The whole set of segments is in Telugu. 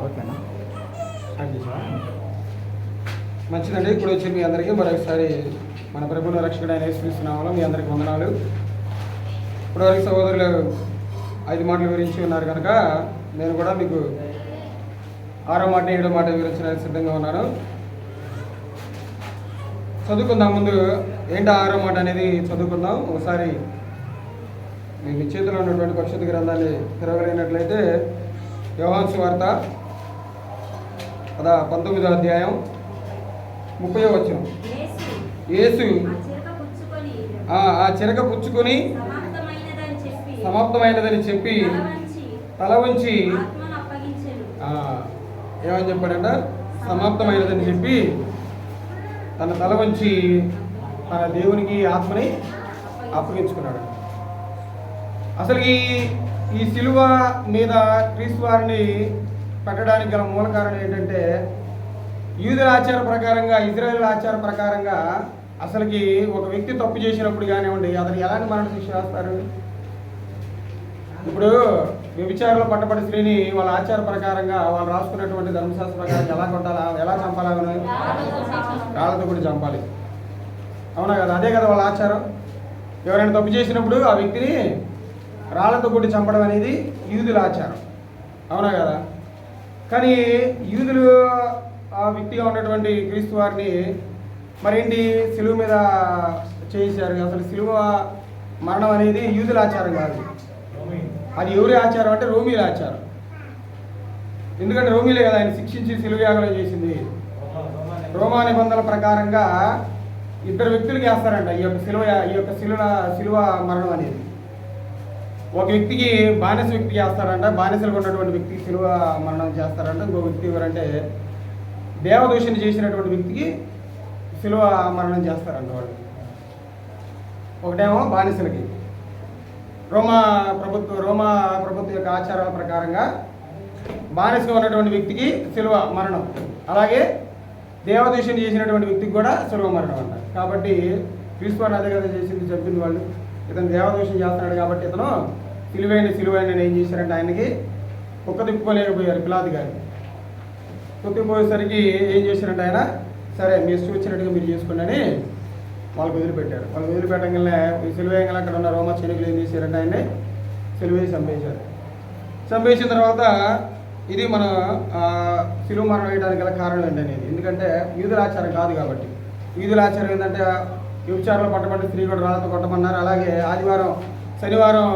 ఓకేనా, మంచిదండి. ఇప్పుడు వచ్చి మీ అందరికీ మరొకసారి మన ప్రభువుల రక్షకుడైన యేసుక్రీస్తు నామములో మీ అందరికీ వందనాలు. ఇప్పటివరకు సహోదరులు 5 మాటలు వివరించి ఉన్నారు కనుక నేను కూడా మీకు 6వ మాట 7వ మాట వివరించడానికి సిద్ధంగా ఉన్నాను. చదువుకుందాం. ముందు ఏంటి 6వ మాట అనేది చదువుకుందాం. ఒకసారి మీ చేతిలో ఉన్నటువంటి పరిశుద్ధ గ్రంథాన్ని తిరగలిగినట్లయితే యోహాను సువార్త 19వ అధ్యాయం 30వ వచనం. యేసు ఆ చిరక పుచ్చుకొని సమాప్తమైనదని చెప్పి తల ఉంచి ఏమని చెప్పాడంట? సమాప్తమైనదని చెప్పి తన తల వంచి తన దేవునికి ఆత్మని అప్పగించుకున్నాడు. అసలు ఈ సిలువ మీద క్రీస్తు వారిని పెట్టడానికి గల మూల కారణం ఏంటంటే, యూదుల ఆచార ప్రకారంగా, ఇజ్రాయేల్ ఆచార ప్రకారంగా అసలుకి ఒక వ్యక్తి తప్పు చేసినప్పుడు కానివ్వండి, అతను ఎలాంటి మరణ శిక్ష వేస్తారు? ఇప్పుడు వ్యభిచారంలో పట్టబడి స్త్రీని వాళ్ళ ఆచార ప్రకారంగా వాళ్ళు రాసుకున్నటువంటి ధర్మశాస్త్ర ప్రకారం ఎలా కొట్టాలా, ఎలా చంపాలా? రాళ్లతో కూడా చంపాలి, అవునా కదా? అదే కదా వాళ్ళ ఆచారం. ఎవరైనా తప్పు చేసినప్పుడు ఆ వ్యక్తిని రాళ్లతో కొట్టి చంపడం అనేది యూదుల ఆచారం, అవునా కదా? కానీ యూదులు ఆ వ్యక్తిగా ఉన్నటువంటి క్రీస్తు వారిని మరేంటి సిలువ మీద చేశారు. అసలు సిలువ మరణం అనేది యూదుల ఆచారం కాదు, అది ఎవరి ఆచారం అంటే రోమీల ఆచారం. ఎందుకంటే రోమీలే కదా ఆయన శిక్షించి సిలువ యాగం చేసింది. రోమా నిబంధనల ప్రకారంగా 2 వ్యక్తులకి వేస్తారంట ఈ యొక్క సిలువ మరణం అనేది. ఒక వ్యక్తికి బానిస వ్యక్తికి వేస్తారంట, బానిసలకు ఉన్నటువంటి వ్యక్తికి సిలువ మరణం చేస్తారంట. ఇంకో వ్యక్తి ఎవరంటే దేవదూషణ చేసినటువంటి వ్యక్తికి సిలువ మరణం చేస్తారంట వాళ్ళు. ఒకటేమో బానిసలకి, రోమా ప్రభుత్వ యొక్క ఆచారాల ప్రకారంగా బానిసగా ఉన్నటువంటి వ్యక్తికి సిలువ మరణం, అలాగే దేవదూషణ చేసినటువంటి వ్యక్తికి కూడా సిలువ మరణం అంట. కాబట్టి క్రీస్తు వారిని అదే కదా చేసింది, చెప్పింది వాళ్ళు. ఇతను దేవదూషణ చేస్తున్నాడు కాబట్టి ఇతను సిలువైన ఏం చేశారంటే ఆయనకి కుక్క తిప్పుకోలేకపోయారు పిలాతు గారు. కుత్తిపోయేసరికి ఏం చేశారంటే ఆయన, సరే మీ ఇష్టం వచ్చినట్టుగా మీరు చేసుకోండి అని వాళ్ళకి వదిలిపెట్టారు. వాళ్ళు వదిలిపెట్టగానే ఈ సిలువేయంగా అక్కడ ఉన్న రోమా సైనికులు ఏం చేశారంటే ఆయన్ని సిలువేసి చంపేశారు. చంపేసిన తర్వాత ఇది మన సిలువ మరణం వేయడానికి గల కారణం ఏంటనేది, ఎందుకంటే యూదుల ఆచారం కాదు కాబట్టి. యూదుల ఆచారం ఏంటంటే వ్యభిచారంలో పట్టబడిన స్త్రీ కూడా రాళ్ళతో కొట్టమన్నారు. అలాగే ఆదివారం శనివారం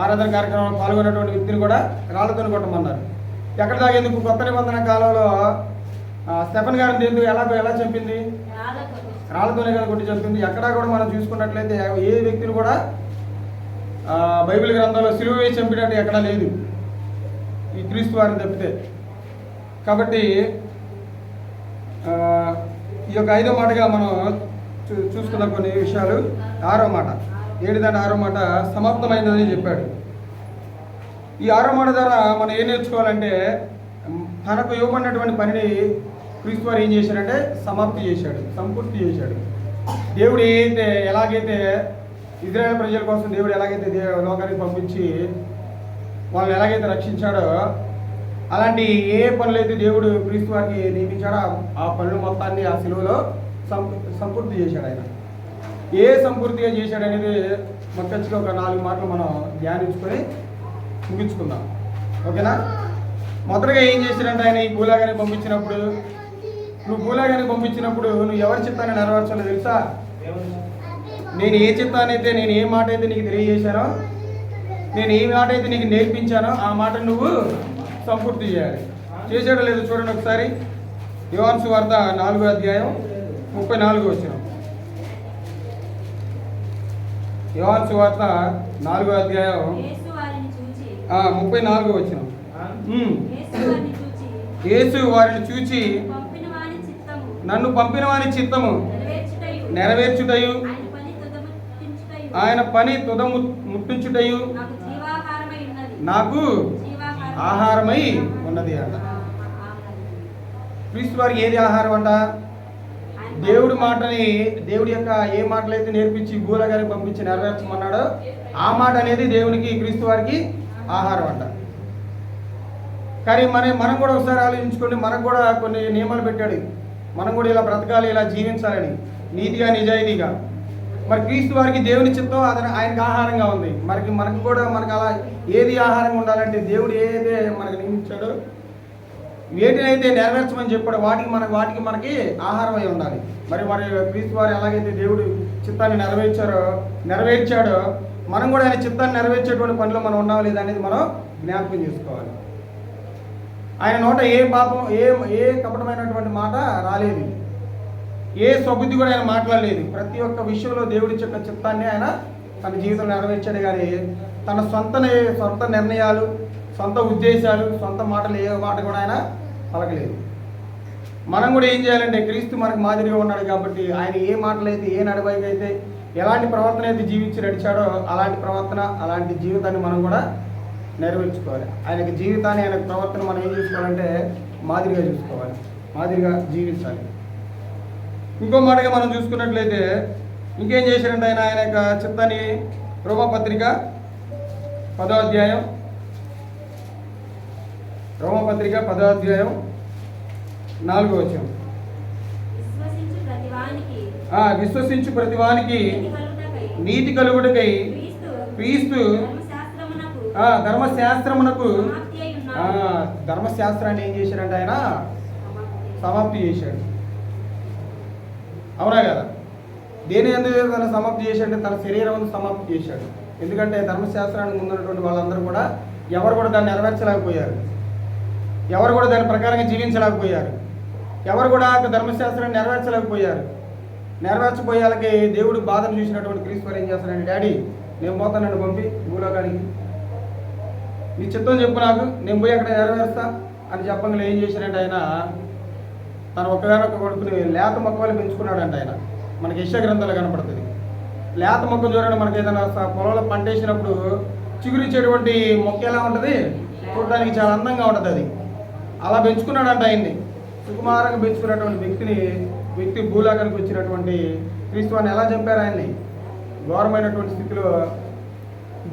ఆరాధన కార్యక్రమంలో పాల్గొన్నటువంటి వ్యక్తిని కూడా రాళ్లతో కొట్టమన్నారు. ఎక్కడ దాగేందుకు కొత్త నిబంధన కాలంలో స్టెఫెన్ గారిని ఎందుకు ఎలా చంపింది? రాళ్లతోనే కదా కొట్టి చంపింది. ఎక్కడా కూడా మనం చూసుకున్నట్లయితే ఏ వ్యక్తిని కూడా బైబిల్ గ్రంథంలో సిలువ వేసి చంపినట్టు ఎక్కడా లేదు, ఈ క్రీస్తు వారిని తప్పితే. కాబట్టి ఈ యొక్క 5వ మాటగా మనం చూసుకున్న కొన్ని విషయాలు. 6వ మాట ఏంటిదంటే, 6వ మాట సమాప్తమైనదని చెప్పాడు. ఈ 6వ మాట ద్వారా మనం ఏం నేర్చుకోవాలంటే, తనకు ఇవ్వబడినటువంటి పనిని క్రీస్తు వారు ఏం చేశాడంటే సమాప్తి చేశాడు, సంపూర్తి చేశాడు. దేవుడు ఎలాగైతే ఇజ్రాయేల్ ప్రజల కోసం దేవుడు ఎలాగైతే లోకానికి పంపించి వాళ్ళని ఎలాగైతే రక్షించాడో, అలాంటి ఏ పనులైతే దేవుడు క్రీస్తు వారికి నియమించాడో ఆ పనులు మొత్తాన్ని ఆ సిలువలో సంపూర్తి చేశాడు. ఆయన ఏ సంపూర్తిగా చేశాడు అనేది మొక్కచ్చిగా ఒక 4 మాటలు మనం ధ్యానించుకొని ముగించుకుందాం, ఓకేనా? మొదటగా ఏం చేశాడంటే, ఆయన ఈ భూలోకానికి పంపించినప్పుడు, నువ్వు ఎవరి చిత్తాన్ని నెరవేర్చాలో తెలుసా? నేను ఏ చిత్తానైతే, నేను ఏ మాట అయితే నీకు తెలియజేశానో, నేను ఏ మాట అయితే నీకు నేర్పించానో ఆ మాట నువ్వు సంపూర్తి చేయాలి. చేసాడో లేదో చూడండి ఒకసారి. యోహాను సువార్త 4వ అధ్యాయం 34వ వచనం. యోహాను సువార్త 4వ అధ్యాయం 34వ వచనం. యేసు వారిని చూచి నన్ను పంపిన వాని చిత్తము నెరవేర్చుటయు ఆయన పని ముట్టించుటయు నాకు ఆహారమై ఉన్నది అంట. క్రీస్తు వారికి ఏది ఆహారం అంట? దేవుడి యొక్క ఏ మాటలైతే నేర్పించి భూలోకానికి పంపించి నెరవేర్చమన్నాడో ఆ మాట అనేది దేవునికి, క్రీస్తు వారికి ఆహారం అంట. కానీ మనం కూడా ఒకసారి ఆలోచించుకోండి. మనకు కూడా కొన్ని నియమాలు పెట్టాడు. మనం కూడా ఇలా బ్రతకాలి, ఇలా జీవించాలని, నీతిగా నిజాయితీగా. మరి క్రీస్తు వారికి దేవుని చిత్తం అది ఆయనకు ఆహారంగా ఉంది. మనకు కూడా అలా ఏది ఆహారంగా ఉండాలంటే దేవుడు ఏదైతే మనకు నియమించాడో, వేటినైతే నెరవేర్చమని చెప్పాడో వాటికి మనకి ఆహారం అయి ఉండాలి. మరి క్రీస్తు వారు ఎలాగైతే దేవుడు చిత్తాన్ని నెరవేర్చాడో మనం కూడా ఆయన చిత్తాన్ని నెరవేర్చేటువంటి పనిలో మనం ఉన్నాం లేదా అనేది మనం జ్ఞాపకం చేసుకోవాలి. ఆయన నోట ఏ పాపం ఏ కపటమైనటువంటి మాట రాలేదు, ఏ స్వబుద్ధి కూడా ఆయన మాట్లాడలేదు. ప్రతి ఒక్క విషయంలో దేవుడి యొక్క చిత్తాన్ని ఆయన తన జీవితంలో నెరవేర్చాడు. కానీ తన సొంత నిర్ణయాలు, సొంత ఉద్దేశాలు, సొంత మాటలు ఏ మాట కూడా ఆయన పలకలేదు. మనం కూడా ఏం చేయాలంటే క్రీస్తు మనకు మాదిరిగా ఉన్నాడు కాబట్టి ఆయన ఏ మాటలైతే, ఏ నడవడిక అయితే, ఎలాంటి ప్రవర్తన అయితే జీవించి నడిచాడో అలాంటి ప్రవర్తన, అలాంటి జీవితాన్ని మనం కూడా నెరవేర్చుకోవాలి. ఆయనకి జీవితాన్ని, ఆయనకు ప్రవర్తన మనం ఏం చేసుకోవాలంటే మాదిరిగా చూసుకోవాలి, మాదిరిగా జీవించాలి. ఇంకో మాటగా మనం చూసుకున్నట్లయితే ఇంకేం చేశారంటే ఆయన యొక్క చిత్తాన్ని రోమపత్రిక 10వ అధ్యాయం 4వ వచనం. విశ్వసించు ప్రతివానికి నీతి కలుగుటకై క్రీస్తు ధర్మశాస్త్రాన్ని ఏం చేశారంటే ఆయన సమాప్తి చేశాడు. అవునా కదా? దేని ఎందుకు తన సమాప్తి చేశాడంటే తన శరీరం సమాప్తి చేశాడు. ఎందుకంటే ధర్మశాస్త్రానికి ముందున్నటువంటి వాళ్ళందరూ కూడా ఎవరు కూడా దాన్ని నెరవేర్చలేకపోయారు, ఎవరు కూడా దాని ప్రకారంగా జీవించలేకపోయారు, ఎవరు కూడా ధర్మశాస్త్రాన్ని నెరవేర్చపోయేళ్ళకి దేవుడు బాధను చూసినటువంటి క్రీస్తు ఏం చేస్తాడంటే, డాడీ నేను పోతానని పంపి భూలోకానికి, నీ చిత్తం చెప్పు నాకు, నేను పోయి అక్కడ నెరవేరుస్తా అని చెప్పంగా ఏం చేశాడంటే ఆయన తన ఒక్కగానొక్క కొడుకుని లేత మొక్కలు పెంచుకున్నాడంట. ఆయన మనకి యెషయా గ్రంథాలు కనపడుతుంది. లేత మొక్క చూడండి, మనకి ఏదైనా పొలంలో పంట వేసినప్పుడు చిగురిచ్చేటువంటి మొక్క ఎలా ఉంటుంది, చూడడానికి చాలా అందంగా ఉంటుంది. అది అలా పెంచుకున్నాడంట ఆయన్ని. సుకుమారంగా పెంచుకున్నటువంటి వ్యక్తి భూలోకానికి వచ్చినటువంటి క్రీస్తువాన్ని ఎలా చంపారు? ఆయన్ని ఘోరమైనటువంటి స్థితిలో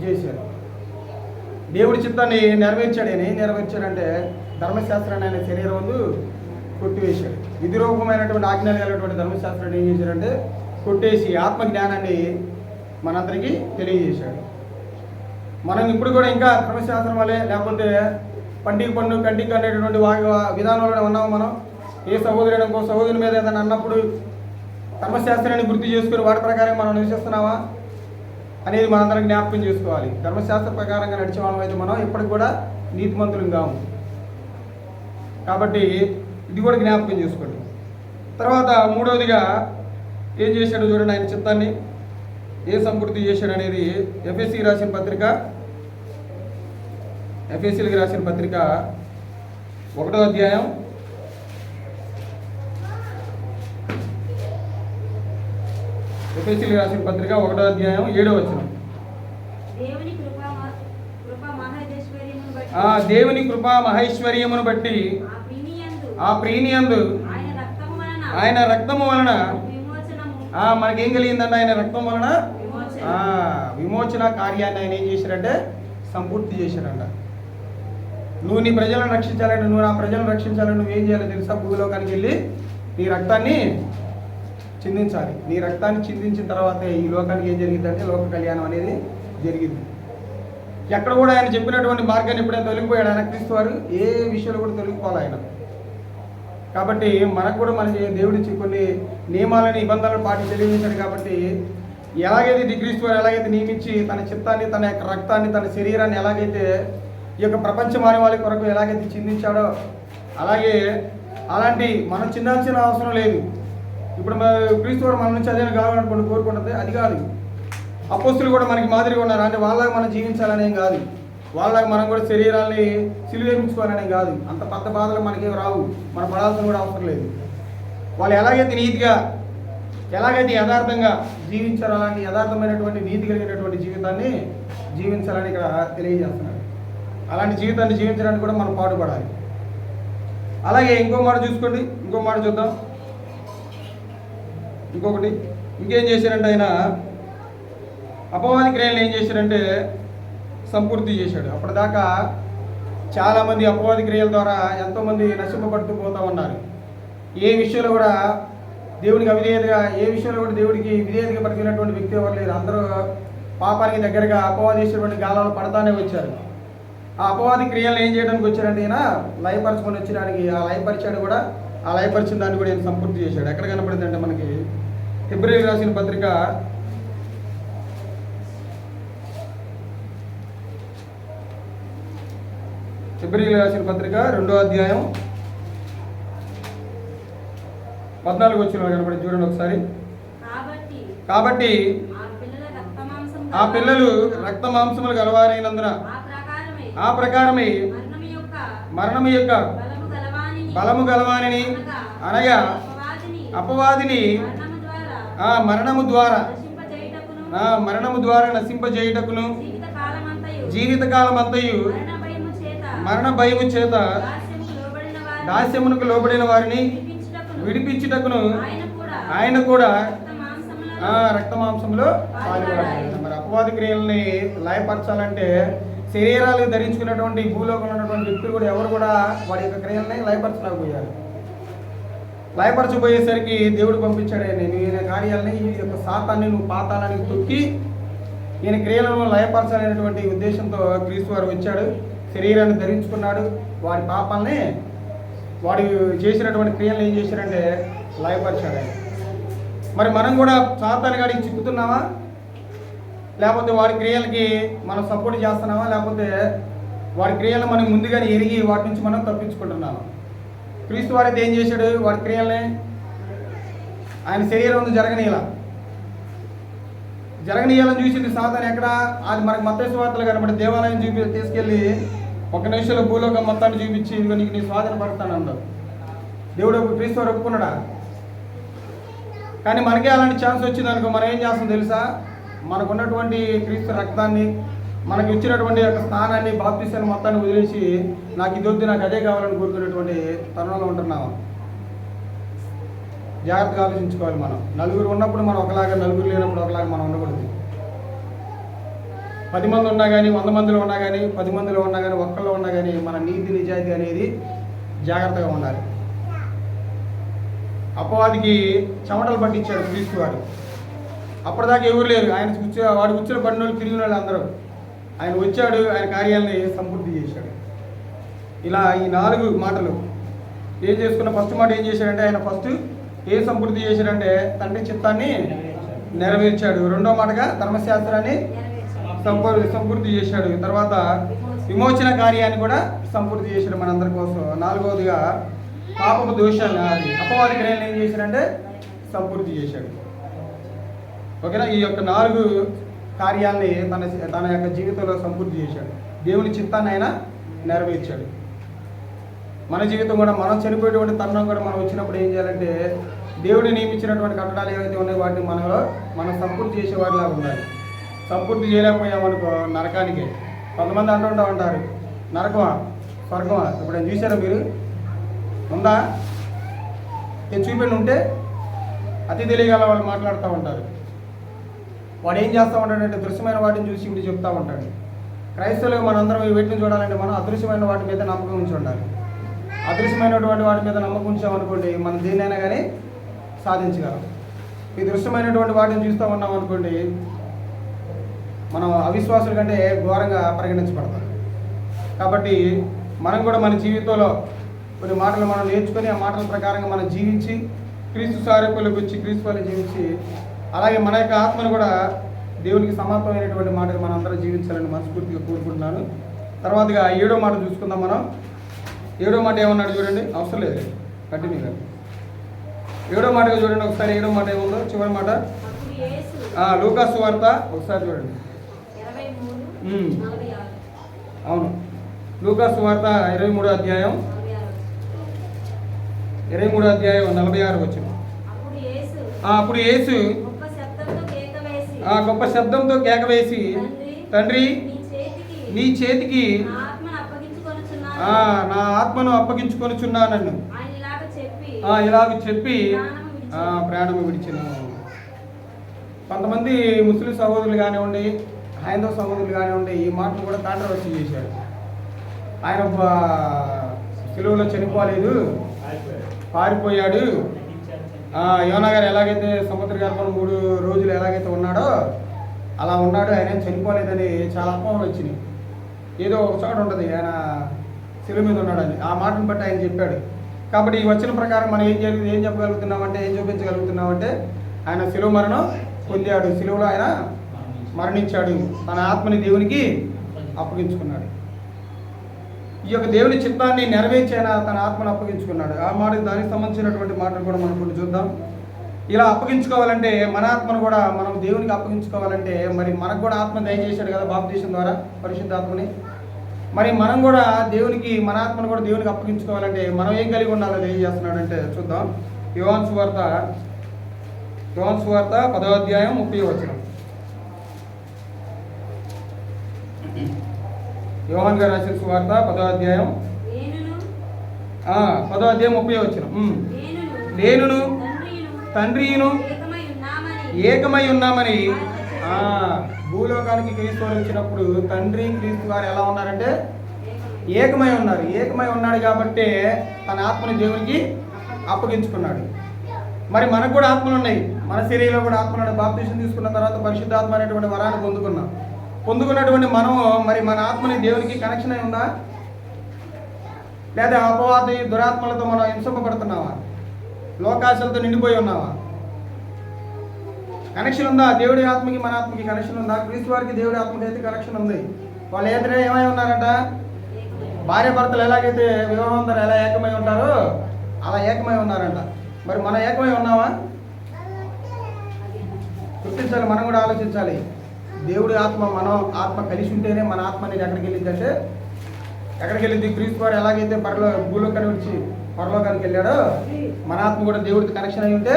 చేశారు. దేవుడి చిత్తాన్ని నెరవేర్చాడు. ఆయన ఏం నెరవేర్చాడంటే ధర్మశాస్త్రాన్ని ఆయన శరీరం ముందు కొట్టివేశాడు. విధి రూపమైనటువంటి ఆజ్ఞలు కలిగినటువంటి ధర్మశాస్త్రాన్ని ఏం చేశాడంటే కొట్టేసి ఆత్మజ్ఞానాన్ని మనందరికీ తెలియజేశాడు. మనం ఇప్పుడు కూడా ఇంకా ధర్మశాస్త్రం వల్లే, లేకపోతే పంటికి పన్ను కంటికి అనేటువంటి విధానంలోనే ఉన్నాము. మనం ఏ సహోదరుడు ఇంకో సహోదరుని మీద ఏదైనా అన్నప్పుడు ధర్మశాస్త్రాన్ని గుర్తు చేసుకుని వాటి ప్రకారం మనం నివసిస్తున్నావా అనేది మనందరం జ్ఞాపకం చేసుకోవాలి. ధర్మశాస్త్ర ప్రకారంగా నడిచే వాళ్ళం అయితే మనం ఎప్పటికి కూడా నీతిమంతులం కాము. కాబట్టి ఇది కూడా జ్ఞాపకం చేసుకోండి. తర్వాత మూడవదిగా ఏం చేశాడు చూడండి, ఆయన చిత్తాన్ని ఏ సంపూర్తి చేశాడు అనేది ఎఫ్ఎస్సీకి రాసిన పత్రిక 1వ అధ్యాయం 1వ అధ్యాయం 7వ వచనం. దేవుని కృపా మహైశ్వర్యమును బట్టి ఆ ప్రీనియందు ఆయన రక్తము వలన మనకేం కలిగిందండి? ఆయన రక్తం వలన విమోచన కార్యాన్ని ఆయన ఏం చేశాడంటే సంపూర్తి చేశాడంట. నువ్వు నీ ప్రజలను రక్షించాలని, నువ్వు నా ప్రజలను రక్షించాలని నువ్వేం చేయాలో తెలుసా? భూలోకానికి వెళ్ళి నీ రక్తాన్ని చిందించాలి. నీ రక్తాన్ని చిందించిన తర్వాతే ఈ లోకానికి ఏం జరిగిందంటే లోక కళ్యాణం అనేది జరిగింది. ఎక్కడ కూడా ఆయన చెప్పినటువంటి మార్గాన్ని ఎప్పుడైనా తొలగిపోయాడు ఆయన క్రీస్తు వారు, ఏ విషయాలు కూడా తొలగిపోవాలి ఆయన. కాబట్టి మనకు కూడా మన దేవుడిచ్చి కొన్ని నియమాలని, నిబంధనలను తెలియజేశాడు. కాబట్టి ఎలాగైతే క్రీస్తు వారు ఎలాగైతే నియమించి తన చిత్తాన్ని, తన యొక్క రక్తాన్ని, తన శరీరాన్ని ఎలాగైతే ఈ యొక్క ప్రపంచ మానవాళి కొరకు ఎలాగైతే చిందించాడో అలాగే అలాంటి మనం చిందాల్సిన అవసరం లేదు. ఇప్పుడు క్రీస్తు వారు మన నుంచి అదేనా కావాలనుకోండి కోరుకుంటుంది, అది కాదు. అపోస్తులు కూడా మనకి మాదిరిగా ఉన్నారు. అంటే వాళ్ళలాగా మనం జీవించాలనేం కాదు, వాళ్ళలాగా మనం కూడా శరీరాన్ని సిలువేయించుకోవాలనేం కాదు. అంత పెద్ద బాధలు మనకేం రావు, మనం పడాల్సిన కూడా అవసరం లేదు. వాళ్ళు ఎలాగైతే నీతిగా, ఎలాగైతే యథార్థంగా జీవించారో అలాంటి యథార్థమైనటువంటి నీతి కలిగినటువంటి జీవితాన్ని జీవించాలని ఇక్కడ తెలియజేస్తున్నారు. అలాంటి జీవితాన్ని జీవించడానికి కూడా మనం పాటుపడాలి. అలాగే ఇంకో మాట చూసుకోండి, ఇంకో మాట చూద్దాం. ఇంకేం చేశారంటే ఆయన అపవాది క్రియలను ఏం చేశారంటే సంపూర్తి చేశాడు. అప్పటిదాకా చాలామంది అపవాది క్రియల ద్వారా ఎంతోమంది నశింపబడుతూ పోతూ ఉన్నారు. ఏ విషయంలో కూడా దేవుడికి అవిధేయతగా, ఏ విషయంలో కూడా దేవుడికి విధేయతగా పడినటువంటి వ్యక్తి ఎవరు లేరు. అందరూ పాపానికి దగ్గరగా అపవాదించినటువంటి గాలంలో పడతానే వచ్చారు. ఆ అపవాది క్రియలను ఏం చేయడానికి వచ్చారంటే ఈయన లయపరచుకొని వచ్చడానికి, ఆ లయపరిచాడు కూడా, ఆ లయపరిచిన దాన్ని కూడా ఈయన సంపూర్తి చేశాడు. ఎక్కడ కనపడింది అంటే మనకి హెబ్రీయులకు రాసిన పత్రిక 2వ అధ్యాయం 14 వచనంలో కనపడింది. చూడండి ఒకసారి. కాబట్టి ఆ పిల్లలు రక్త మాంసములు గలవారైనందున ఆ ప్రకారమే మరణము యొక్క బలము గలవానిని అనగా అపవాదిని మరణము ద్వారా నశింపజేయుటకును జీవితకాలం అంతయు మరణ భయము చేత దాస్యమునకు లోబడిన వారిని విడిపించుటకును ఆయన కూడా రక్త మాంసంలో పాల్గొనాలి. మరి అపవాది క్రియల్ని లయపరచాలంటే శరీరాలు ధరించుకున్నటువంటి భూలోకంలో ఉన్నటువంటి వ్యక్తులు కూడా ఎవరు కూడా వాడి యొక్క క్రియల్ని లయపరచలేకపోయారు. లయపరచబోయేసరికి దేవుడు పంపించాడు ఈయన కార్యాలని, ఈ యొక్క శాతాన్ని నువ్వు పాతాళానికి తొక్కి ఈయన క్రియలను లయపరచాలనేటువంటి ఉద్దేశంతో క్రీస్తు వారు వచ్చాడు. శరీరాన్ని ధరించుకున్నాడు. వాడి పాపాలని, వాడు చేసినటువంటి క్రియలను ఏం చేశారంటే లయపరిచాడు. మరి మనం కూడా సాతాను గాడికి చిక్కుతున్నామా, లేకపోతే వాడి క్రియలకి మనం సపోర్ట్ చేస్తున్నామా, లేకపోతే వాడి క్రియలను మనం ముందుగానే ఎరిగి వాటి నుంచి మనం తప్పించుకుంటున్నామా? క్రీస్తు వారైతే ఏం చేశాడు? వాడి క్రియల్ని ఆయన శరీరం జరగనీయాలని చూసింది సాతాను. ఎక్కడ? అది మనకు మత్తయి సువార్తలు కనబడి దేవాలయం తీసుకెళ్ళి 1 నిమిషంలో భూలోకం మొత్తాన్ని చూపించి ఇదిగో నీకు నీ స్వాధీన పడతాను అన్నాడు. దేవుడు క్రీస్తు వారు ఒప్పుకున్నాడా? కానీ మనకే అలాంటి ఛాన్స్ వచ్చింది అనుకో, మనం ఏం చేస్తాం తెలుసా? మనకున్నటువంటి క్రీస్తు రక్తాన్ని, మనకి ఇచ్చినటువంటి యొక్క స్థానాన్ని, బాప్తిసాన్ని మొత్తాన్ని వదిలేసి నాకు ఇది వద్దు, నాకు అదే కావాలని కోరుకునేటువంటి తరుణంలో ఉంటున్నాము. జాగ్రత్తగా ఆలోచించుకోవాలి. మనం నలుగురు ఉన్నప్పుడు మనం ఒకలాగా, నలుగురు లేనప్పుడు ఒకలాగా మనం ఉండకూడదు. 10 మంది ఉన్నా కానీ, 100 మందిలో ఉన్నా కానీ, 10 మందిలో ఉన్నా కానీ, ఒక్కళ్ళు ఉన్నా కానీ మన నీతి నిజాయితీ అనేది జాగ్రత్తగా ఉండాలి. అపవాదికి చెమటలు పట్టించాడు క్రీస్తు వారు. అప్పటిదాకా ఎవరు లేరు. వాడు కూర్చున్న పడిన వాళ్ళు, తిరిగిన వాళ్ళు అందరూ. ఆయన వచ్చాడు, ఆయన కార్యాలని సంపూర్తి చేశాడు. ఇలా ఈ 4 మాటలు ఏం చేసుకున్న, ఫస్ట్ మాట ఏం చేశాడంటే ఆయన ఫస్ట్ ఏం సంపూర్తి చేశాడంటే తండ్రి చిత్తాన్ని నెరవేర్చాడు. 2వ మాటగా ధర్మశాస్త్రాన్ని సంపూర్తి చేశాడు. తర్వాత విమోచన కార్యాన్ని కూడా సంపూర్తి చేశాడు మనందరి కోసం. 4వదిగా పాపపు దోషాన్ని, అపవాది క్రియలను ఏం చేశాడంటే సంపూర్తి చేశాడు. ఓకేనా? ఈ యొక్క 4 కార్యాలని తన యొక్క జీవితంలో సంపూర్తి చేశాడు. దేవుని చిత్తాన్ని ఆయన నెరవేర్చాడు. మన జీవితం కూడా, మనం చనిపోయేటువంటి తరుణం కూడా మనం వచ్చినప్పుడు ఏం చేయాలంటే దేవుడు నియమించినటువంటి కట్టడాలు ఏవైతే ఉన్నాయో వాటిని మనం సంపూర్తి చేసేవారిలా ఉండాలి. సంపూర్తి చేయలేకపోయామనుకో నరకానికే. కొంతమంది అంటూ ఉంటారు, నరకమా స్వర్గమా? ఇప్పుడు నేను చూసారా మీరు? ఉందా? చూపెండి. ఉంటే అతి తెలియగల వాళ్ళు మాట్లాడుతూ ఉంటారు. వాడు ఏం చేస్తూ ఉంటాడంటే దృశ్యమైన వాటిని చూసి ఇప్పుడు చెప్తూ ఉంటాడు. క్రైస్తవులుగా మనందరం వీటిని చూడాలంటే మనం అదృశ్యమైన వాటి మీద నమ్మకం ఉంచి ఉండాలి. అదృశ్యమైనటువంటి వాటి మీద నమ్మకం ఉంచామనుకోండి, మనం దేన్నైనా కానీ సాధించగలం. ఈ దృశ్యమైనటువంటి వాటిని చూస్తూ ఉన్నాం అనుకోండి, మనం అవిశ్వాసుల కంటే ఘోరంగా పరిగణించబడతాం. కాబట్టి మనం కూడా మన జీవితంలో కొన్ని మాటలు మనం నేర్చుకొని ఆ మాటల ప్రకారంగా మనం జీవించి క్రీస్తు సారూప్యంలోకి వచ్చి క్రీస్తు వల్ల జీవించి, అలాగే మన యొక్క ఆత్మను కూడా దేవునికి సమర్పమైనటువంటి మాటలు మనం అందరం జీవించాలని మనస్ఫూర్తిగా కోరుకుంటున్నాను. తర్వాతగా 7వ మాట చూసుకుందాం. మనం 7వ మాట ఏమన్నాడు చూడండి, అవసరం లేదు, కంటిన్యూగా 7వ మాటగా చూడండి ఒకసారి. 7వ మాట ఏముందో చివరి మాట, లూకా సువార్త ఒకసారి చూడండి. అవును, లూకా సువార్త 23వ అధ్యాయం 46 వచ్చిన. అప్పుడు యేసు గొప్ప శబ్దంతో కేక వేసి, తండ్రి నీ చేతికి నా ఆత్మను అప్పగించుకొనుచున్నానన్ను ఇలాగ చెప్పి ప్రాణము విడిచిన. కొంతమంది ముస్లిం సహోదరులు కానివ్వండి, హైందవ సహోదరులు కానివ్వండి, ఈ మాటను కూడా కాంట్రవర్సీ చేశారు. ఆయన సిలువలో చనిపోలేదు, పారిపోయాడు. యోనా గారు ఎలాగైతే సముద్ర గర్భంలో 3 రోజులు ఎలాగైతే ఉన్నాడో అలా ఉన్నాడు, ఆయన చనిపోలేదని చాలా అపోహలు వచ్చినాయి. ఏదో ఒక చోట ఉంటుంది ఆయన సిలువ మీద ఉన్నాడని, ఆ మాటను బట్టి ఆయన చెప్పాడు. కాబట్టి ఈ వచ్చిన ప్రకారం మనం ఏం చెప్పగలుగుతున్నామంటే, ఏం చూపించగలుగుతున్నామంటే, ఆయన సిలువ మరణం పొందాడు, సిలువలో ఆయన మరణించాడు, తన ఆత్మని దేవునికి అప్పగించుకున్నాడు. ఈ యొక్క దేవుని చిత్తాన్ని నెరవేర్చి ఆయన తన ఆత్మను అప్పగించుకున్నాడు. ఆ మాట దానికి సంబంధించినటువంటి మాటలు కూడా మనం కొన్ని చూద్దాం. ఇలా అప్పగించుకోవాలంటే మన ఆత్మను కూడా మనం దేవునికి అప్పగించుకోవాలంటే మరి మనకు కూడా ఆత్మ దయచేశాడు కదా బాప్తీసం ద్వారా, పరిశుద్ధాత్మని. మరి మనం కూడా దేవునికి మన ఆత్మను కూడా దేవునికి అప్పగించుకోవాలంటే మనం ఏం కలిగి ఉండాలో తెలియజేస్తున్నాడంటే చూద్దాం. యోహాను సువార్త 10వ అధ్యాయం 30వ వచనం. యోహాను గారు రాసిన సువార్త 10వ అధ్యాయం 30వ వచనం. నేనును తండ్రియును ఏకమై ఉన్నామని. భూలోకానికి క్రీస్తు వారు వచ్చినప్పుడు తండ్రి క్రీస్తు వారు ఎలా ఉన్నారంటే ఏకమై ఉన్నారు. ఏకమై ఉన్నాడు కాబట్టి తన ఆత్మని దేవునికి అప్పగించుకున్నాడు. మరి మనకు కూడా ఆత్మలు ఉన్నాయి, మన శరీరంలో కూడా ఆత్మలు ఉన్నాయి. బాప్తీసం తీసుకున్న తర్వాత పరిశుద్ధాత్మ అనేటువంటి వరాన్ని పొందుకున్నటువంటి మనము మరి మన ఆత్మని దేవునికి కనెక్షన్ అయి ఉందా, లేదా అపవాది దురాత్మలతో మనం హింసింపబడుతున్నావా, లోకాశలతో నిండిపోయి ఉన్నావా? కనెక్షన్ ఉందా? దేవుడి ఆత్మకి మన ఆత్మకి కనెక్షన్ ఉందా? క్రీస్తు వారికి దేవుడి ఆత్మకి అయితే కనెక్షన్ ఉంది. వాళ్ళు ఏదైనా ఏమై ఉన్నారంట, భార్య భర్తలు ఎలాగైతే వివాహం ద్వారా ఎలా ఏకమై ఉంటారో అలా ఏకమై ఉన్నారంట. మరి మనం ఏకమై ఉన్నావా? గుర్తించాలి, మనం కూడా ఆలోచించాలి. దేవుడి ఆత్మ మనం ఆత్మ కలిసి ఉంటేనే మన ఆత్మ అనేది ఎక్కడికి వెళ్ళిందంటే ఎక్కడికి వెళ్ళింది? క్రీస్తు వారు ఎలాగైతే భూలోకాన్ని విడిచి పరలోకానికి వెళ్ళాడో మన ఆత్మ కూడా దేవుడికి కనెక్షన్ అయి ఉంటే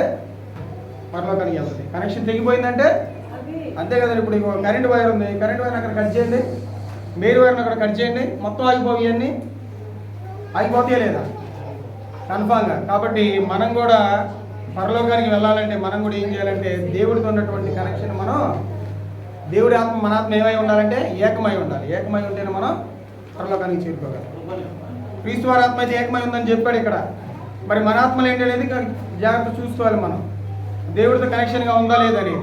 పరలోకానికి వెళ్తుంది. కనెక్షన్ తెగిపోయిందంటే అంతే కదా. ఇప్పుడు కరెంట్ వైర్ ఉంది, కరెంట్ వైర్ అక్కడ కట్ చేయండి, మెయిన్ వైర్ని అక్కడ కట్ చేయండి, మొత్తం ఆగిపోయి ఆగిపోతాయా లేదా? కన్ఫామ్గా. కాబట్టి మనం కూడా పరలోకానికి వెళ్ళాలంటే మనం కూడా ఏం చేయాలంటే దేవుడితో ఉన్నటువంటి కనెక్షన్ మనం, దేవుడి ఆత్మ మన ఆత్మ ఏమై ఉండాలంటే ఏకమై ఉండాలి. ఏకమై ఉంటేనే మనం పరలోకానికి చేరుకోగలం. క్రీస్తు వారి ఆత్మ అయితే ఏకమై ఉందని చెప్పాడు ఇక్కడ. మరి మన ఆత్మలు ఏంటి అనేది జాగ్రత్త చూసుకోవాలి. మనం దేవుడితో కనెక్షన్గా ఉందా లేదని.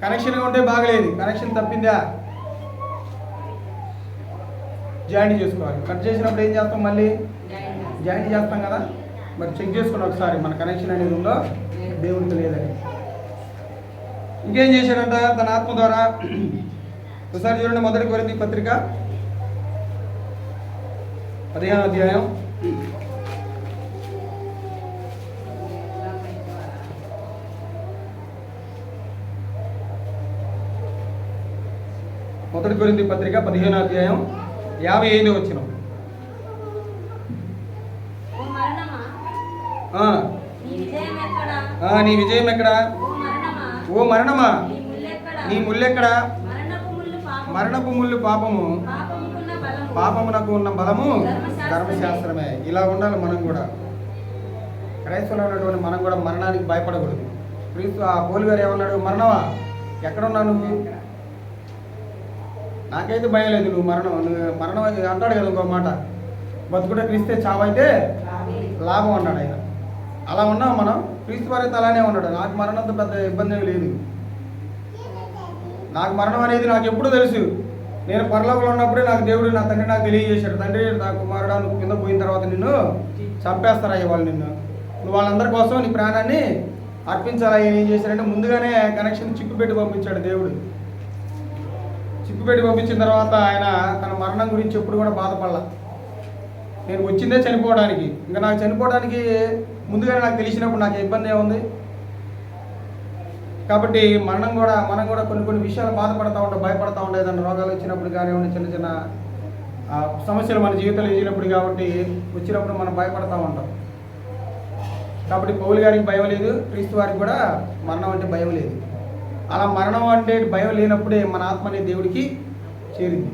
కనెక్షన్గా ఉంటే బాగలేదు, కనెక్షన్ తప్పిందా జాయింట్ చేసుకోవాలి. కట్ చేసినప్పుడు ఏం చేస్తాం? మళ్ళీ జాయింట్ చేస్తాం కదా. మరి చెక్ చేసుకుని ఒకసారి మన కనెక్షన్ అనేది ఉందో దేవుడితో లేదని. ఇంకేం చేశాడంట తన ఆత్మ ద్వారా? ఒకసారి చూడండి, 1 కొరింథీ పత్రిక 15వ అధ్యాయం 1 కొరింథీ పత్రిక 15వ అధ్యాయం 55వ వచనం. నీ విజయం ఎక్కడా? ఓ మరణమా నీ ముల్లెక్కడా? మరణపు ముళ్ళు పాపము, పాపమునకు ఉన్న బలము ధర్మశాస్త్రమే. ఇలా ఉండాలి మనం కూడా. క్రైస్తవులు ఉన్నటువంటి మనం కూడా మరణానికి భయపడకూడదు. క్రీస్తు ఆ పౌలు గారు ఏమన్నాడు? మరణమా ఎక్కడున్నావు నువ్వు? నాకైతే భయం లేదు, నువ్వు మరణం అంటాడు కదా ఇంకో మాట. బతుకుట క్రీస్తే చావైతే లాభం అన్నాడు ఆయన. అలా ఉన్నాం మనం. క్రీస్తు వారైతే అలానే ఉన్నాడు. నాకు మరణంతో పెద్ద ఇబ్బంది ఏమి లేదు. నాకు మరణం అనేది నాకు ఎప్పుడు తెలుసు. నేను పరలోకంలో ఉన్నప్పుడే నాకు దేవుడు, నా తండ్రి నాకు తెలియజేశాడు. తండ్రి, నా కుమారుడు నువ్వు కింద పోయిన తర్వాత నిన్ను చంపేస్తారయ్య వాళ్ళు, నువ్వు వాళ్ళందరి కోసం నీ ప్రాణాన్ని అర్పించాలి. ఏం చేశాడంటే ముందుగానే కనెక్షన్ చిక్కుపెట్టి పంపించాడు దేవుడు. చిక్కుపెట్టి పంపించిన తర్వాత ఆయన తన మరణం గురించి ఎప్పుడు కూడా బాధపడలా. నేను వచ్చిందే చనిపోవడానికి, ఇంకా నాకు చనిపోవడానికి ముందుగానే నాకు తెలిసినప్పుడు నాకు ఇబ్బంది ఏముంది? కాబట్టి మనం కూడా కొన్ని విషయాలు బాధపడతా ఉంటాం, భయపడతా ఉంటాయి. ఏదైనా రోగాలు వచ్చినప్పుడు కానివ్వండి, చిన్న చిన్న సమస్యలు మన జీవితంలో ఎదిగినప్పుడు కాబట్టి వచ్చినప్పుడు మనం భయపడతా ఉంటాం. కాబట్టి పౌలు గారికి భయం లేదు, క్రీస్తు వారికి కూడా మరణం అంటే భయం లేదు. అలా మరణం అంటే భయం లేనప్పుడే మన ఆత్మ అనేది దేవుడికి చేరింది.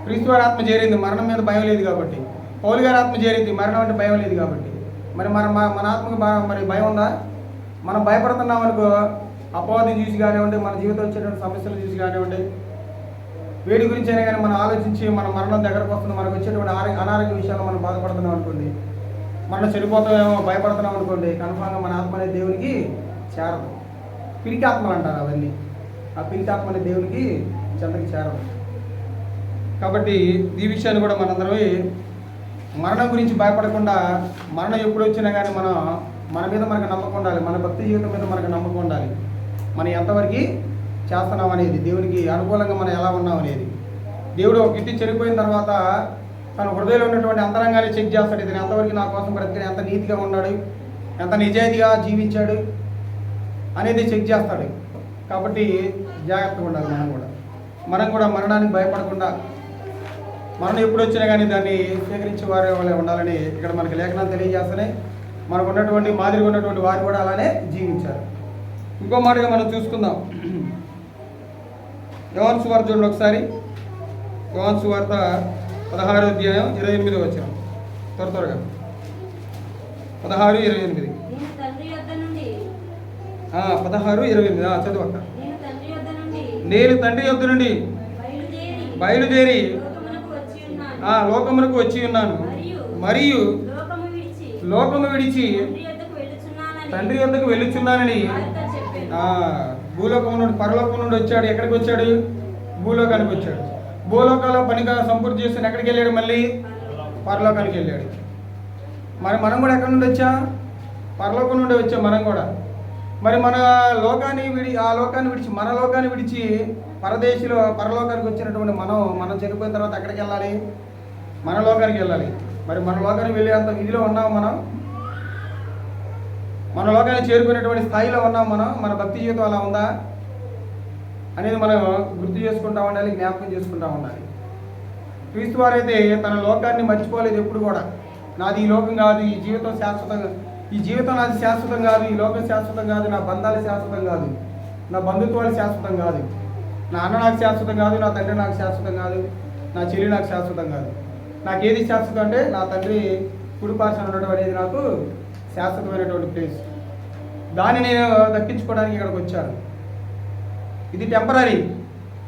క్రీస్తు వారి ఆత్మ చేరింది, మరణం మీద భయం లేదు కాబట్టి. పౌలు గారి ఆత్మ చేరింది, మరణం అంటే భయం లేదు కాబట్టి. మరి మన ఆత్మకు మరి భయం ఉందా? మనం భయపడుతున్నాం అనుకో, అపవాదం చూసి కానివ్వండి, మన జీవితం వచ్చేటువంటి సమస్యలు చూసి కానివ్వండి, వేడి గురించి అయినా కానీ మనం ఆలోచించి మన మరణం దగ్గరకు వస్తుంది, మనకు వచ్చేటువంటి అనారోగ్య విషయాలు మనం బాధపడుతున్నాం అనుకోండి, మనం చనిపోతామేమో భయపడుతున్నాం అనుకోండి, కన్ఫామ్గా మన ఆత్మ అనేది దేవునికి చేరదు. పిరికి ఆత్మలు అంటారు అవన్నీ. ఆ పిరికి ఆత్మ అనేది దేవునికి చెంతకి చేరదు. కాబట్టి ఈ విషయాన్ని కూడా మనందరం మరణం గురించి భయపడకుండా, మరణం ఎప్పుడు వచ్చినా కానీ మన మీద మనకు నమ్మకం ఉండాలి, మన భక్తి జీవితం మీద మనకు నమ్మకం ఉండాలి. మనం ఎంతవరకు చేస్తున్నాం అనేది, దేవునికి అనుకూలంగా మనం ఎలా ఉన్నాం అనేది. దేవుడు ఒక వ్యక్తి చనిపోయిన తర్వాత తన హృదయంలో ఉన్నటువంటి అంతరంగాన్ని చెక్ చేస్తాడు. ఇతను ఎంతవరకు నా కోసం బ్రతికిన, ఎంత నీతిగా ఉన్నాడు, ఎంత నిజాయితీగా జీవించాడు అనేది చెక్ చేస్తాడు. కాబట్టి జాగ్రత్తగా ఉండాలి. మనం కూడా మరణానికి భయపడకుండా, మరణం ఎప్పుడు వచ్చినా కానీ దాన్ని స్వీకరించే వారి వాళ్ళే ఉండాలని ఇక్కడ మనకి లేఖనాలు తెలియజేస్తున్నాయి. మనకు ఉన్నటువంటి మాదిరిగా ఉన్నటువంటి వారు కూడా అలానే జీవించారు. ఇంకో మాటగా మనం చూసుకుందాం. యోహాను సువార్త చూడండి ఒకసారి. యోహాను సువార్త 16వ అధ్యాయం 28వ వచనం. త్వరగా 16:28. 16:28 చదువు. నేను తండ్రి యొద్ద నుండి బయలుదేరి లోకమునకు వచ్చి ఉన్నాను, మరియు లోకము విడిచి తండ్రి యొద్దకు వెళ్ళుచున్నానని. భూలోకం నుండి పరలోకం నుండి వచ్చాడు. ఎక్కడికి వచ్చాడు? భూలోకానికి వచ్చాడు. భూలోకంలో పనిగా సంపూర్తి చేస్తున్న ఎక్కడికి వెళ్ళాడు? మళ్ళీ పరలోకానికి వెళ్ళాడు. మరి మనం కూడా ఎక్కడి నుండి వచ్చాం? పరలోకం నుండి వచ్చాం మనం కూడా. మరి మన లోకాన్ని విడిచి మన లోకాన్ని విడిచి పరదేశిలో పరలోకానికి వచ్చినటువంటి మనం చనిపోయిన తర్వాత ఎక్కడికి వెళ్ళాలి? మన లోకానికి వెళ్ళాలి. మరి మన లోకానికి వెళ్ళేంత విధిలో ఉన్నాం మనం? మన లోకాన్ని చేరుకునేటువంటి స్థాయిలో ఉన్నాం మనం? మన భక్తి జీవితం అలా ఉందా అనేది మనం గుర్తు చేసుకుంటా ఉండాలి, జ్ఞాపకం చేసుకుంటా ఉండాలి. క్రీస్తు వారైతే తన లోకాన్ని మర్చిపోలేదు ఎప్పుడు కూడా. నాది ఈ లోకం కాదు, ఈ జీవితం శాశ్వతంగా, ఈ జీవితం నాది శాశ్వతం కాదు, ఈ లోకం శాశ్వతం కాదు, నా బంధాలు శాశ్వతం కాదు, నా బంధుత్వాలు శాశ్వతం కాదు, నా అన్న నాకు శాశ్వతం కాదు, నా తండ్రి నాకు శాశ్వతం కాదు, నా చెల్లి నాకు శాశ్వతం కాదు. నాకేది శాశ్వతం అంటే నా తండ్రి కుడిపార్శ్వన ఉండడం అనేది నాకు శాశ్వతమైనటువంటి ప్లేస్. దాన్ని నేను దక్కించుకోవడానికి ఇక్కడికి వచ్చాను. ఇది టెంపరీ,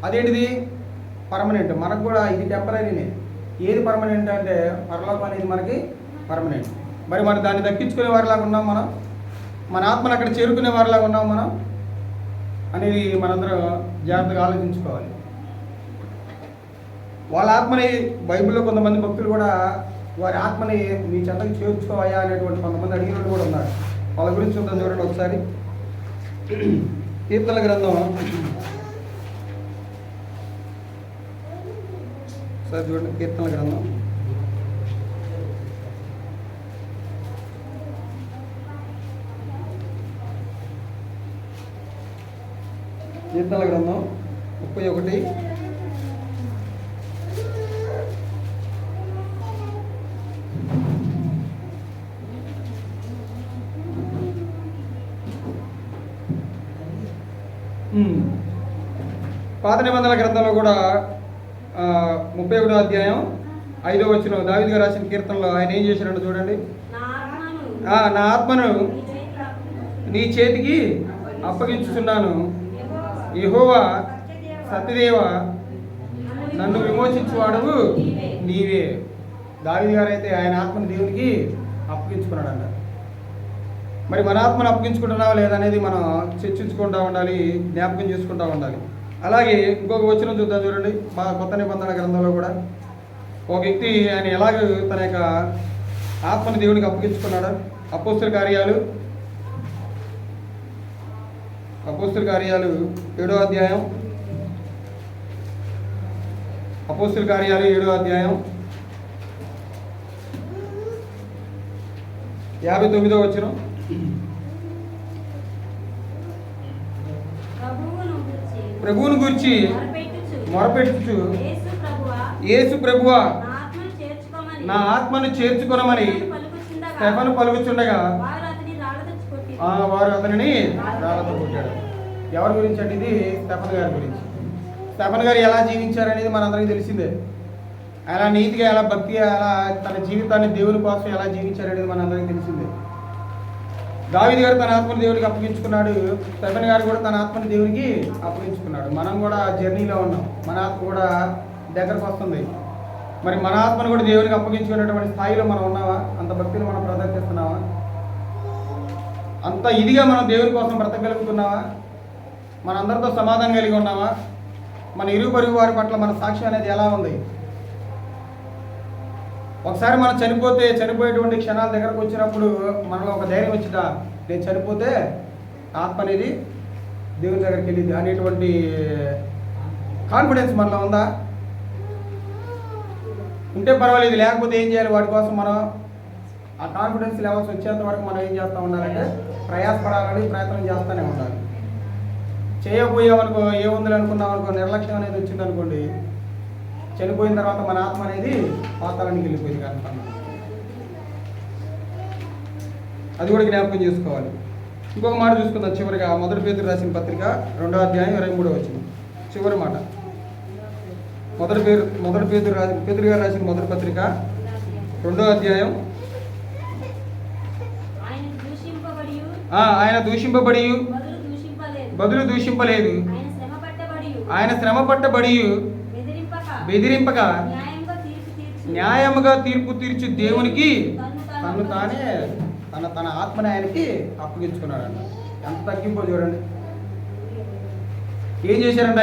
అదేంటిది పర్మనెంట్. మనకు కూడా ఇది టెంపరీనే. ఏది పర్మనెంట్ అంటే పరలోకం అనేది మనకి పర్మనెంట్. మరి మనం దాన్ని దక్కించుకునే వారిలాగా ఉన్నాం మనం? మన ఆత్మను అక్కడ చేరుకునే వారిలాగా ఉన్నాం మనం అనేది మనందరం జాగ్రత్తగా ఆలోచించుకోవాలి. వాళ్ళ ఆత్మని బైబిల్లో కొంతమంది భక్తులు కూడా వారి ఆత్మని మీ చెంతకు చేర్చుకోవయా అనేటువంటి కొంతమంది అడిగిన కూడా ఉన్నారు. వాళ్ళ గురించి చూద్దాం చూడండి ఒకసారి. కీర్తనల గ్రంథం ఒకసారి చూడండి. కీర్తనల గ్రంథం 31. పాత నిబంధనల గ్రంథంలో కూడా 31వ అధ్యాయం 5వ వచనం దావీదు గారు రాసిన కీర్తనలో ఆయన ఏం చేశారంటే చూడండి. నా ఆత్మను నీ చేతికి అప్పగించుచున్నాను, యెహోవా సత్యదేవ నన్ను విమోచించువాడవు నీవే. దావీదు గారు అయితే ఆయన ఆత్మను దేవునికి అప్పగించుకున్నాడంట. మరి మన ఆత్మను అప్పగించుకుంటున్నావా లేదనేది మనం చర్చించుకుంటూ ఉండాలి, జ్ఞాపకం చేసుకుంటూ ఉండాలి. అలాగే ఇంకొక వచనం చూద్దాం చూడండి. కొత్త నిబంధన గ్రంథంలో కూడా ఒక వ్యక్తి ఆయన ఎలాగ తన యొక్క ఆత్మని దేవునికి అప్పగించుకున్నాడు. అపోస్తల కార్యాలు 7వ అధ్యాయం. అపోస్తల కార్యాలు 7వ అధ్యాయం 59వ వచనం. ప్రభువును గురించి మొరపెట్టుచు యేసు ప్రభువా నా ఆత్మను చేర్చుకొనమని స్టెఫను పలుకుచుండగా వారు అతనిని రాళ్ళతో కొట్టాడు. ఎవరి గురించి అంటే ఇది స్టెఫన్ గారి గురించి. స్టెఫన్ గారు ఎలా జీవించారనేది మనందరికీ తెలిసిందే. ఎలా నీతిగా, ఎలా భక్తిగా, ఎలా తన జీవితాన్ని దేవుని కోసం ఎలా జీవించారనేది మనందరికీ తెలిసిందే. దావీదు గారు తన ఆత్మని దేవుడికి అప్పగించుకున్నాడు. స్టెఫెన్ గారు కూడా తన ఆత్మని దేవునికి అప్పగించుకున్నాడు. మనం కూడా జర్నీలో ఉన్నాం. మన ఆత్మ కూడా దగ్గరకు వస్తుంది. మరి మన ఆత్మను కూడా దేవునికి అప్పగించుకునేటువంటి స్థాయిలో మనం ఉన్నావా? అంత భక్తిని మనం ప్రదర్శిస్తున్నావా? అంత ఇదిగా మనం దేవుని కోసం బ్రతకగలుగుతున్నావా? మనందరితో సమాధానం కలిగి ఉన్నావా? మన ఇరుగు పొరుగు వారి పట్ల మన సాక్ష్యం అనేది ఎలా ఉంది? ఒకసారి మనం చనిపోయేటువంటి క్షణాల దగ్గరకు వచ్చినప్పుడు మనలో ఒక ధైర్యం వచ్చిందా, నేను చనిపోతే ఆత్మ అనేది దేవుని దగ్గరికి వెళ్ళింది అనేటువంటి కాన్ఫిడెన్స్ మనలో ఉందా? ఉంటే పర్వాలేదు, లేకపోతే ఏం చేయాలి? వాటి కోసం మనం ఆ కాన్ఫిడెన్స్ లెవెల్స్ వచ్చేంత వరకు మనం ఏం చేస్తూ ఉండాలంటే ప్రయాసపడాలని ప్రయత్నం చేస్తూనే ఉండాలి. చేయకపోయామనుకో, ఏముంది అనుకున్నాం అనుకో, నిర్లక్ష్యం అనేది వచ్చింది అనుకోండి, చనిపోయిన తర్వాత మన ఆత్మ అనేది పాతాళానికి వెళ్ళిపోయింది కనుక అది కూడా జ్ఞాపకం చేసుకోవాలి. ఇంకొక మాట చూసుకుందాం చివరిగా. మొదటి పేతురు రాసిన పత్రిక 2వ అధ్యాయం 23వ వచనం చివరి మాట. పేతురు గారు రాసిన మొదటి పత్రిక 2వ అధ్యాయం. ఆయన దూషింపబడి బదులు దూషింపలేదు, ఆయన శ్రమ పట్టబడి బెదిరింపక న్యాయముగా తీర్పు తీర్చి దేవునికి తను తానే తన ఆత్మని ఆయనకి అప్పగించుకున్నాడంట. ఎంత తగ్గింపో చూడండి. ఏం చేశారంట?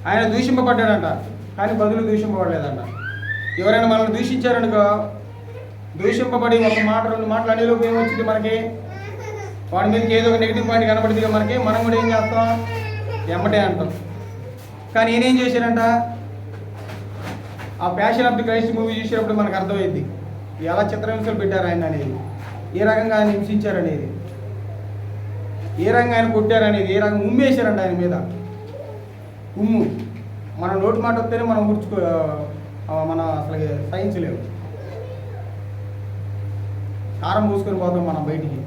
ఆయన దూషింపబడ్డాడంట, కానీ బదులు దూషింపబడలేదంట. ఎవరైనా మనల్ని దూషించారనుకో, దూషింపబడి ఒక మాట 2 మాటలు అనేలోపు ఏమొచ్చింది మనకి? వాడి మీదకి ఏదో ఒక నెగిటివ్ పాయింట్ కనబడింది మనకి. మనం కూడా ఏం చేస్తాం? ఎమ్మటే అంటాం. కానీ ఈయన ఏం చేశారంట? ఆ passion of the Christ movie చూసినప్పుడు మనకు అర్థమైంది ఎలా చిత్రహింసలు పెట్టారు ఆయన అనేది, ఏ రకంగా ఆయన హింసించారనేది, ఏ రకంగా ఆయన కొట్టారనేది, ఏ రకంగా ఉమ్మేశారంట ఆయన మీద. ఉమ్ము మన నోటి మాట వస్తేనే మనం మన అసలు సహించలేము. కారం పూసుకొని పోతాం మనం బయటికి.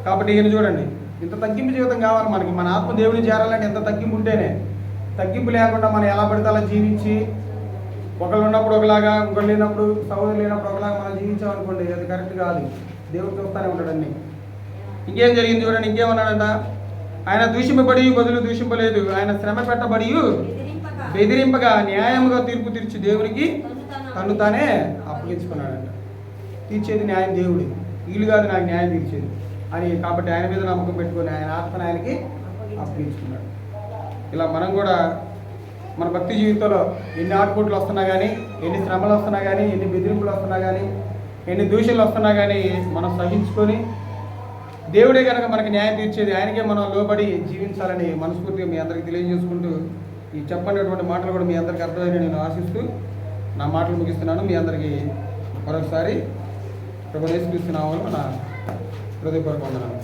కాబట్టి ఈయన చూడండి, ఇంత తగ్గింపు జీవితం కావాలి మనకి. మన ఆత్మ దేవుని చేరాలంటే ఎంత తగ్గింపు ఉంటేనే. తగ్గింపు లేకుండా మనం ఎలా పడితే అలా జీవించి, ఒకళ్ళు ఉన్నప్పుడు ఒకలాగా, ఇంకొకరు లేనప్పుడు, సహోదరులు లేనప్పుడు ఒకలాగా మనం జీవించామనుకోండి, అది కరెక్ట్ కాదు. దేవుడు చూస్తూనే ఉంటాడు అన్నీ. ఇంకేం జరిగింది చూడండి. ఇంకేమన్నాడంట? ఆయన దూషింపబడి బదులు దూషింపలేదు, ఆయన శ్రమ పెట్టబడి బెదిరింపగా న్యాయముగా తీర్పు తీర్చి దేవునికి తను తానే అప్పగించుకున్నాడంట. తీర్చేది న్యాయం దేవుడు, వీళ్ళు కాదు నాకు న్యాయం తీర్చేది అని. కాబట్టి ఆయన మీద నమ్మకం పెట్టుకొని ఆయన ఆత్మను ఆయనకి అప్పగించుకున్నాడు. ఇలా మనం కూడా మన భక్తి జీవితంలో ఎన్ని ఆటుపోట్లు వస్తున్నా కానీ, ఎన్ని శ్రమలు వస్తున్నా కానీ, ఎన్ని బెదిరింపులు వస్తున్నా కానీ, ఎన్ని దూషణలు వస్తున్నా కానీ మనం సహించుకొని దేవుడే కనుక మనకి న్యాయం తీర్చేది, ఆయనకే మనం లోబడి జీవించాలని మనస్ఫూర్తిగా మీ అందరికీ తెలియజేసుకుంటూ, ఈ చెప్పినటువంటి మాటలు కూడా మీ అందరికీ అర్థమైనా నేను ఆశిస్తూ నా మాటలు ముగిస్తున్నాను. మీ అందరికీ మరొకసారి ప్రభువు యేసుక్రీస్తు నామములో నా హృదయపూర్వక వందనాలు.